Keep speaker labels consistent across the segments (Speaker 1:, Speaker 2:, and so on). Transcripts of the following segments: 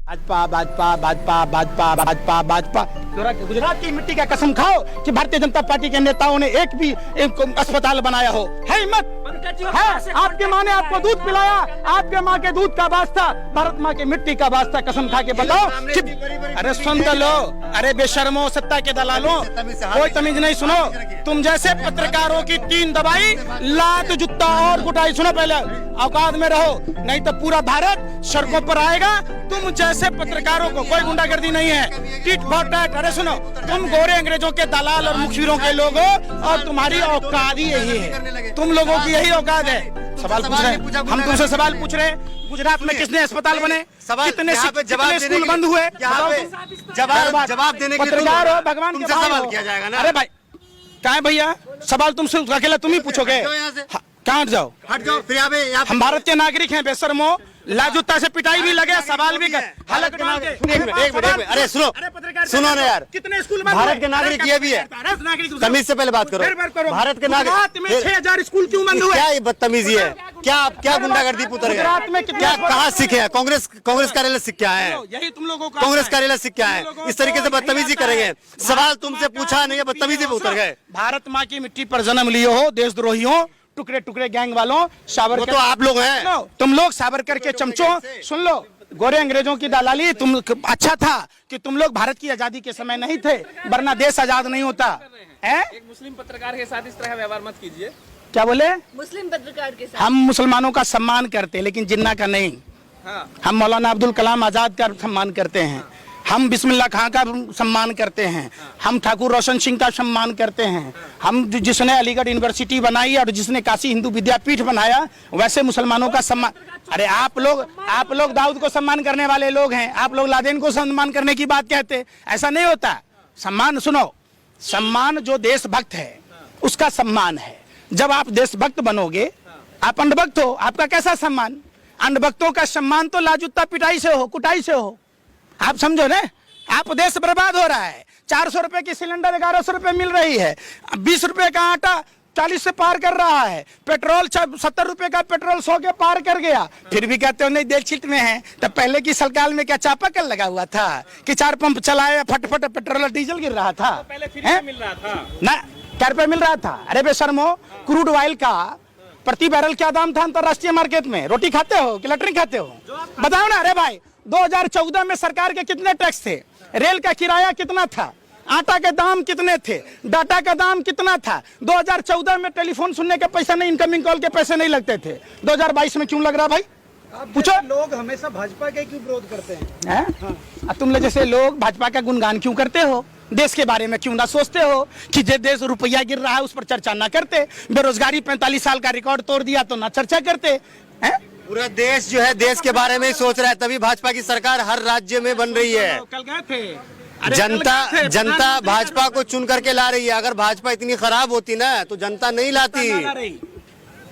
Speaker 1: भाजपा भाजपा भाजपा भाजपा भाजपा भाजपा। गुजरात की मिट्टी का कसम खाओ कि भारतीय जनता पार्टी के नेताओं ने एक अस्पताल बनाया हो। है हिम्मत है? आपके माँ ने आपको दूध पिलाया, आपके माँ के दूध का वास्ता, भारत माँ की मिट्टी का वास्ता कसम खा के बताओ कि अरे सुन तो लो, अरे बेशर्मो सत्ता के दलालों, कोई तमीज नहीं। सुनो, तुम जैसे पत्रकारों की 3 दवाई, लात जूता और कुटाई। सुनो, पहले औकात में रहो, नहीं तो पूरा भारत सड़कों पर आएगा। तुम जैसे पत्रकारों को कोई गुंडागर्दी नहीं है, टिट फॉर टैट। अरे सुनो, तुम गोरे अंग्रेजों के दलाल और मुखबिरों के लोग हो और तुम्हारी औकात ही यही है, तुम लोगों की यही औकात है। सवाल पूछ रहे हैं हम, तुमसे सवाल पूछ रहे हैं, गुजरात में कितने अस्पताल बने, कितने स्कूल बंद हुए?
Speaker 2: जवाब देने के लिए
Speaker 1: पत्रकार हो, भगवान के
Speaker 2: सवाल किया जाएगा ना।
Speaker 1: अरे भाई क्या है भैया, सवाल तुमसे अकेला तुम ही पूछोगे? कहाँ हट जाओ,
Speaker 2: हट जाओ। फिर
Speaker 1: हम भारत के नागरिक हैं बेशर्मो, लाजूता से पिटाई भी लगे, सवाल भी कर।
Speaker 2: अरे सुनो ना यार,
Speaker 1: कितने स्कूल
Speaker 2: भारत के नागरिक ये भी है। तमीज से पहले बात करो। भारत के नागरिक
Speaker 1: में 6000 स्कूल क्यों बंद हुए?
Speaker 2: क्या ये बदतमीजी है? क्या गुंडागर्दी पुत्र है? क्या कहाँ सीखे हैं? कांग्रेस कार्यालय सीख के आए हैं?
Speaker 1: यही तुम लोगों का
Speaker 2: कांग्रेस कार्यालय सीख के आए हैं? इस तरीके से बदतमीजी करेंगे? सवाल तुमसे पूछा नहीं है, बदतमीजी पे उतर गए।
Speaker 1: भारत माँ की मिट्टी पर जन्म लिए हो, देशद्रोहियों, टुकड़े टुकड़े गैंग वालों, सावरकर
Speaker 2: तो आप लोग हैं,
Speaker 1: तुम लोग सावरकर के चमचों। सुन लो, गोरे अंग्रेजों की दलाली, तुम अच्छा था कि तुम लोग भारत की आजादी के समय नहीं थे, वरना देश आजाद नहीं होता है।
Speaker 3: एक मुस्लिम पत्रकार के साथ इस तरह व्यवहार मत कीजिए।
Speaker 1: क्या बोले?
Speaker 4: मुस्लिम पत्रकार के साथ
Speaker 1: हम मुसलमानों का सम्मान करते, लेकिन जिन्ना का नहीं। हम मौलाना अब्दुल कलाम आजाद का सम्मान करते हैं, हम बिस्मिल्लाह खां का सम्मान करते हैं, हम ठाकुर रोशन सिंह का सम्मान करते हैं, हम जिसने अलीगढ़ यूनिवर्सिटी बनाई और जिसने काशी हिंदू विद्यापीठ बनाया, वैसे मुसलमानों का सम्मान। अरे आप लोग दाऊद को सम्मान करने वाले लोग हैं, आप लोग लादेन को सम्मान करने की बात कहते, ऐसा नहीं होता। सम्मान सुनो, सम्मान जो देशभक्त है उसका सम्मान है। जब आप देशभक्त बनोगे, आप अंधभक्त हो, आपका कैसा सम्मान? अंधभक्तों का सम्मान तो लाजूता पिटाई से हो, कुटाई से हो। आप समझो ना, आप देश बर्बाद हो रहा है। 400 रुपए की सिलेंडर 1100 रुपए मिल रही है, 20 रुपए का आटा 40 से पार कर रहा है, पेट्रोल 70 रुपए का पेट्रोल 100 के पार कर गया, फिर भी कहते हो नहीं देश हित में है। तब पहले की सरकार में क्या चापाकल लगा हुआ था कि 4 पंप चलाए, फटफट पेट्रोल और डीजल गिर रहा था?
Speaker 3: पहले फ्री मिल रहा था
Speaker 1: ना, क्या रुपए मिल रहा था? अरे बेशर्मो, क्रूड ऑयल का प्रति बैरल क्या दाम था अंतरराष्ट्रीय मार्केट में? रोटी खाते हो कि लैट्रिन खाते हो? बताओ ना। अरे भाई 2014 में सरकार के कितने टैक्स थे? रेल का किराया कितना था? आटा के दाम कितने थे? डाटा का दाम कितना था? 2014 में टेलीफोन सुनने के पैसे नहीं, इनकमिंग कॉल के पैसे नहीं लगते थे। 2022 में क्यों लग रहा भाई? पूछो।
Speaker 5: लोग हमेशा भाजपा के क्यों विरोध करते हैं?
Speaker 1: हाँ? तुम लोग जैसे लोग भाजपा का गुणगान क्यों करते हो? देश के बारे में क्यों ना सोचते हो कि जे देश रुपया गिर रहा है उस पर चर्चा ना करते? बेरोजगारी 45 साल का रिकॉर्ड तोड़ दिया तो ना चर्चा करते हैं?
Speaker 2: पूरा देश जो है देश के बारे में ही सोच रहा है, तभी भाजपा की सरकार हर राज्य में बन रही है।
Speaker 1: कल गए थे,
Speaker 2: जनता भाजपा को चुन करके ला रही है। अगर भाजपा इतनी खराब होती ना तो जनता नहीं लाती,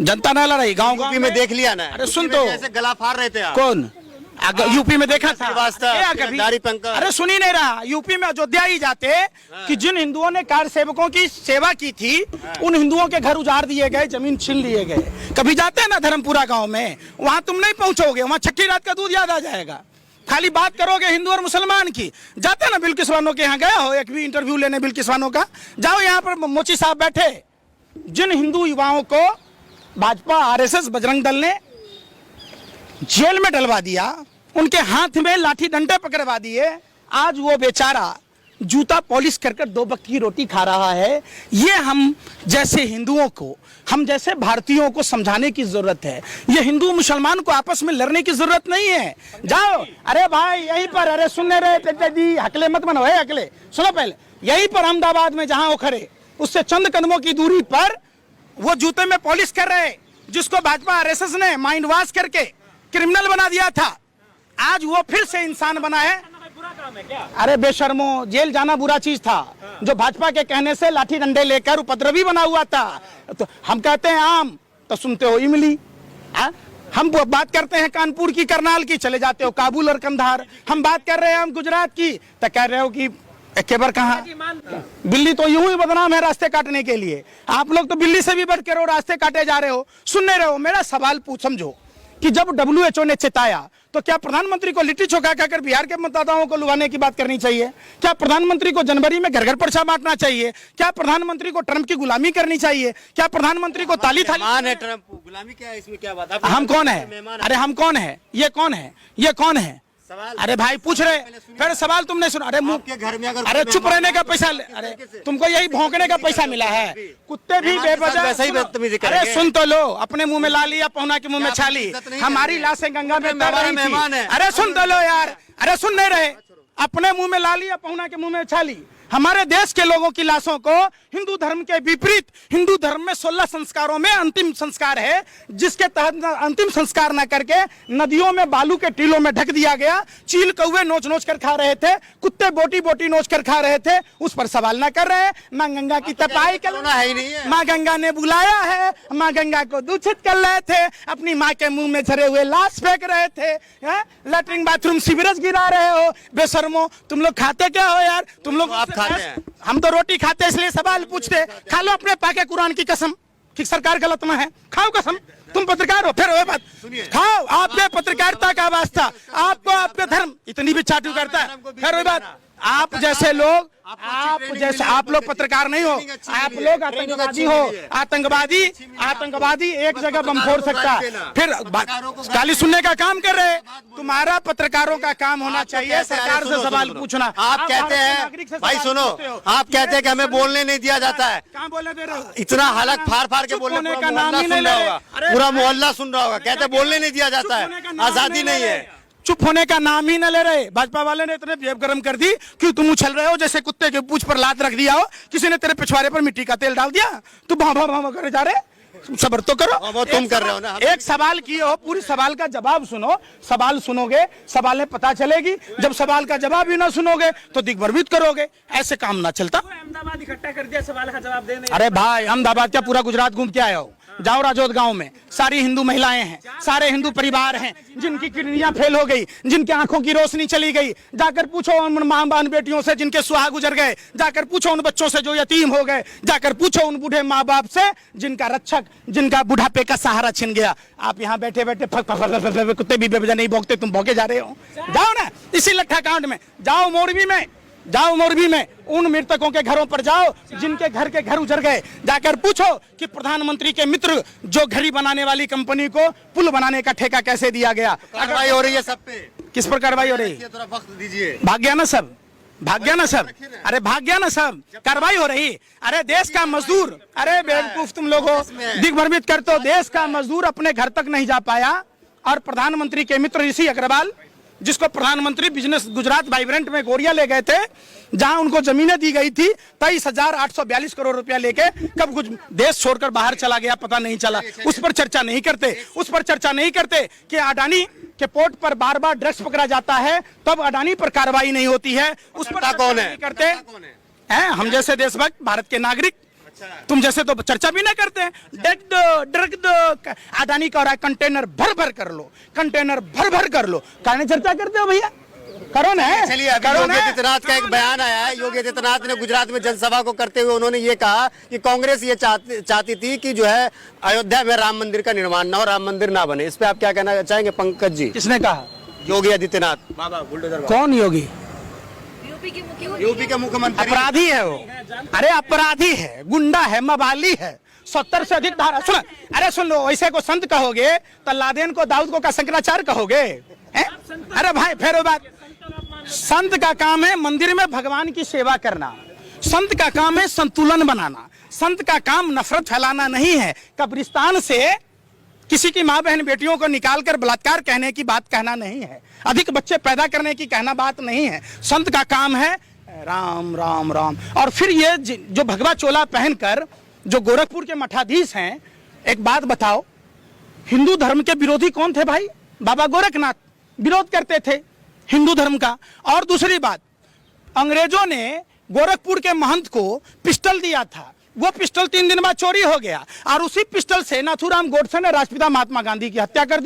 Speaker 1: जनता ना ला रही। गाँव
Speaker 2: यूपी में देख लिया ना।
Speaker 1: अरे सुन तो,
Speaker 2: ऐसे गला फाड़ रहे थे आप।
Speaker 1: कौन? यूपी में देखा था?
Speaker 2: अरे
Speaker 1: सुन ही नहीं रहा। यूपी में अयोध्या ही जाते कि जिन हिंदुओं ने कार सेवकों की सेवा की थी, उन हिंदुओं के घर उजाड़ दिए गए, जमीन छीन लिए गए। कभी जाते हैं ना धर्मपुरा गांव में, वहां तुम नहीं पहुंचोगे, वहां छठी रात का दूध याद आ जाएगा। खाली बात करोगे हिंदू और मुसलमान की। जाते ना बिल्किस बानो के यहाँ, गया हो एक भी इंटरव्यू लेने बिल्किस बानो का? जाओ, यहाँ पर मोची साहब बैठे। जिन हिंदू युवाओं को भाजपा, RSS, बजरंग दल ने जेल में डलवा दिया, उनके हाथ में लाठी डंडे पकड़वा दिए, आज वो बेचारा जूता पॉलिश कर 2 वक्त की रोटी खा रहा है। ये हम जैसे हिंदुओं को, हम जैसे भारतीयों को समझाने की जरूरत है। ये हिंदू मुसलमान को आपस में लड़ने की जरूरत नहीं है। जाओ, अरे भाई यहीं पर, अरे सुनने रहे दी, हकले मत बनो, है हकले। सुनो पहले, यहीं पर अहमदाबाद में जहां वो खड़े, उससे चंद कदमों की दूरी पर वो जूते में पॉलिश कर रहे, जिसको भाजपा RSS ने माइंड वॉश करके क्रिमिनल बना दिया था, आज वो फिर से इंसान बना है। अरे बेशर्मो, जेल जाना बुरा चीज था, जो भाजपा के कहने से लाठी डंडे लेकर उपद्रवी बना हुआ था। तो हम कहते हैं आम, तो सुनते हो इमली। हम बात करते हैं कानपुर की, करनाल की, चले जाते हो काबुल और कंधार। हम बात कर रहे हैं हम गुजरात की, तो कह रहे हो कि केबर कहाँ? बिल्ली तो यूं ही बदनाम है रास्ते काटने के लिए। आप लोग तो बिल्ली से भी बढ़ कर रास्ते काटे जा रहे हो। सुन नहीं रहे हो। मेरा सवाल पूछ समझो कि जब WHO ने चेताया तो क्या प्रधानमंत्री को लिट्टी चोखा खाकर बिहार के मतदाताओं को लुभाने की बात करनी चाहिए? क्या प्रधानमंत्री को जनवरी में घर घर पर्चा बांटना चाहिए? क्या प्रधानमंत्री को ट्रंप की गुलामी करनी चाहिए? क्या प्रधानमंत्री को ताली थाली?
Speaker 2: मेहमान है ट्रंप, गुलामी क्या है इसमें? क्या बात है?
Speaker 1: हम कौन है? अरे हम कौन है? ये कौन है? ये कौन है? अरे भाई पूछ रहे, फिर सवाल तुमने सुना? अरे मुंह,
Speaker 2: घर में अगर
Speaker 1: अरे चुप रहने का पैसा, अरे तुमको यही भौंकने का पैसा मिला है? कुत्ते भी बेवजह
Speaker 2: वैसे ही बदतमीजी करेंगे।
Speaker 1: अरे सुन तो लो, अपने मुंह में लाली या पहुना के मुंह में छाली। हमारी लाशें गंगा में तैर रही थी। अरे सुन तो लो यार, अरे सुन नहीं रहे? अपने मुंह में लाली या पहुना के मुंह में छाली। हमारे देश के लोगों की लाशों को हिंदू धर्म के विपरीत, हिंदू धर्म में 16 संस्कारों में अंतिम संस्कार है, जिसके तहत अंतिम संस्कार न करके नदियों में बालू के टीलों में ढक दिया गया। चील कौवे नोच नोच कर खा रहे थे, कुत्ते बोटी बोटी नोच कर खा रहे थे, उस पर सवाल न कर रहे। माँ गंगा की तपाई कर
Speaker 2: है ही नहीं है।
Speaker 1: माँ गंगा ने बुलाया है, माँ गंगा को दूषित कर रहे थे, अपनी माँ के मुंह में झरे हुए लाश फेंक रहे थे, लैट्रिन बाथरूम सीवरेज गिरा रहे हो। बेशर्मो, तुम लोग खाते क्या हो यार? तुम लोग
Speaker 2: आप खाते हैं?
Speaker 1: हम तो रोटी खाते हैं, इसलिए सवाल पूछते। खा लो अपने पाके कुरान की कसम कि सरकार गलत में है, खाओ कसम। तुम पत्रकार हो, फिर वो बात खाओ। आपने पत्रकारिता का वास्ता, आपको आपके धर्म इतनी भी चाटू करता है, फिर वो बात। आप जैसे लोग, आप लोग पत्रकार नहीं हो, आप लोग आतंकवादी हो। आतंकवादी एक जगह बम फोड़ सकता है, फिर गाली सुनने का काम कर रहे। तुम्हारा पत्रकारों का काम होना चाहिए सरकार से सवाल पूछना।
Speaker 2: आप कहते हैं, भाई सुनो, आप कहते हैं कि हमें बोलने नहीं दिया जाता है।
Speaker 1: कहाँ बोलने दे रहे हो?
Speaker 2: इतना हालत फाड़ फाड़ के बोलने का नाम ही नहीं ले रहे। पूरा मोहल्ला सुन रहा होगा, कहते बोलने नहीं दिया जाता है, आजादी नहीं है।
Speaker 1: चुप होने का नाम ही न ले रहे। भाजपा वाले ने इतने जेब गरम कर दी कि तुम उछल रहे हो जैसे कुत्ते के पूंछ पर लात रख दिया हो, किसी ने तेरे पिछवाड़े पर मिट्टी का तेल डाल दिया, तू भाव करे जा रहे। सबर तो करो।
Speaker 2: वो तुम कर रहे हो ना।
Speaker 1: एक सवाल किए हो, पूरी सवाल का जवाब सुनो। सवाल सुनोगे, सवाल में पता चलेगी। जब सवाल का जवाब ही ना सुनोगे तो दिग्भ्रमित करोगे। ऐसे काम ना चलता।
Speaker 3: अहमदाबाद इकट्ठा कर दिया सवाल का जवाब देने।
Speaker 1: अरे भाई, अहमदाबाद क्या पूरा गुजरात घूम के आए हो? जाओ राजौद गांव में, सारी हिंदू महिलाएं हैं, सारे हिंदू परिवार हैं, जिनकी किडनियां फेल हो गई, जिनके आंखों की रोशनी चली गई। जाकर पूछो उन मां बहन बेटियों से जिनके सुहाग गुजर गए, जाकर पूछो उन बच्चों से जो यतीम हो गए, जाकर पूछो उन बूढ़े माँ बाप से जिनका रक्षक, जिनका बुढ़ापे का सहारा छिन गया। आप यहाँ बैठे बैठे कुत्ते भी बेवजह नहीं भौंकते, तुम भौंके जा रहे हो। जाओ ना इसी लट्ठा कांड में, जाओ मोरबी में, जाओ मोरबी में उन मृतकों के घरों पर जाओ जिनके घर के घर उजड़ गए। जाकर पूछो कि प्रधानमंत्री के मित्र जो घड़ी बनाने वाली कंपनी को पुल बनाने का ठेका कैसे दिया गया।
Speaker 2: कार्रवाई हो रही है सब पे।
Speaker 1: किस पर कार्रवाई हो रही है?
Speaker 2: थोड़ा वक्त दीजिए।
Speaker 1: भाग गया ना सब, भाग गया ना सब। अरे भाग गया ना सब, कार्रवाई हो रही। अरे देश का मजदूर, अरे बेवकूफ तुम लोगों, दिग्भ्रमित करते हो। देश का मजदूर अपने घर तक नहीं जा पाया और प्रधानमंत्री के मित्र ऋषि अग्रवाल, जिसको प्रधानमंत्री बिजनेस गुजरात वाइब्रेंट में गोरिया ले गए थे, जहां उनको जमीनें दी गई थी, 23,842 करोड़ रुपया लेके कब कुछ देश छोड़कर बाहर चला गया पता नहीं चला। उस पर चर्चा नहीं करते। उस पर चर्चा नहीं करते कि अडानी के पोर्ट पर बार बार ड्रग्स पकड़ा जाता है, तब अडानी पर कार्रवाई नहीं होती है। उस पर
Speaker 2: कौन है?
Speaker 1: नहीं करते हैं हम जैसे देशभक्त भारत के नागरिक। तुम जैसे तो चर्चा भी ना करते हैं। ड्रग दो, अडानी का कंटेनर भर भर कर लो, कंटेनर भर भर कर लो, कहने चर्चा करते हो भैया? करो ना।
Speaker 2: चलिए, योगी आदित्यनाथ का एक बयान आया है। योगी आदित्यनाथ ने गुजरात में जनसभा को करते हुए उन्होंने ये कहा कि कांग्रेस ये चाहती थी कि जो है अयोध्या में राम मंदिर का निर्माण ना हो, राम मंदिर ना बने। इस पे आप क्या कहना चाहेंगे पंकज जी?
Speaker 1: किसने कहा?
Speaker 2: योगी आदित्यनाथ।
Speaker 1: कौन योगी?
Speaker 2: यूपी के मुख्यमंत्री।
Speaker 1: अपराधी है वो। अरे अपराधी है, गुंडा है, मवाली है। 70 से अधिक धारा। सुन, अरे सुन लो, ऐसे को संत कहोगे तो लादेन को दाऊद को का शंकराचार्य कहोगे? अरे भाई फिर बात, संत का काम है मंदिर में भगवान की सेवा करना, संत का काम है संतुलन बनाना, संत का काम नफरत फैलाना नहीं है। कब्रिस्तान से किसी की माँ बहन बेटियों को निकालकर बलात्कार कहने की बात कहना नहीं है, अधिक बच्चे पैदा करने की कहना बात नहीं है। संत का काम है राम राम राम। और फिर ये जो भगवा चोला पहनकर जो गोरखपुर के मठाधीश हैं, एक बात बताओ, हिंदू धर्म के विरोधी कौन थे भाई? बाबा गोरखनाथ विरोध करते थे हिंदू धर्म का। और दूसरी बात, अंग्रेजों ने गोरखपुर के महंत को पिस्टल दिया था, वो पिस्टल 3 दिन बाद चोरी हो गया और उसी पिस्टल से नाथूराम गोडसे ने राष्ट्रपिता महात्मा गांधी की हत्या कर दी।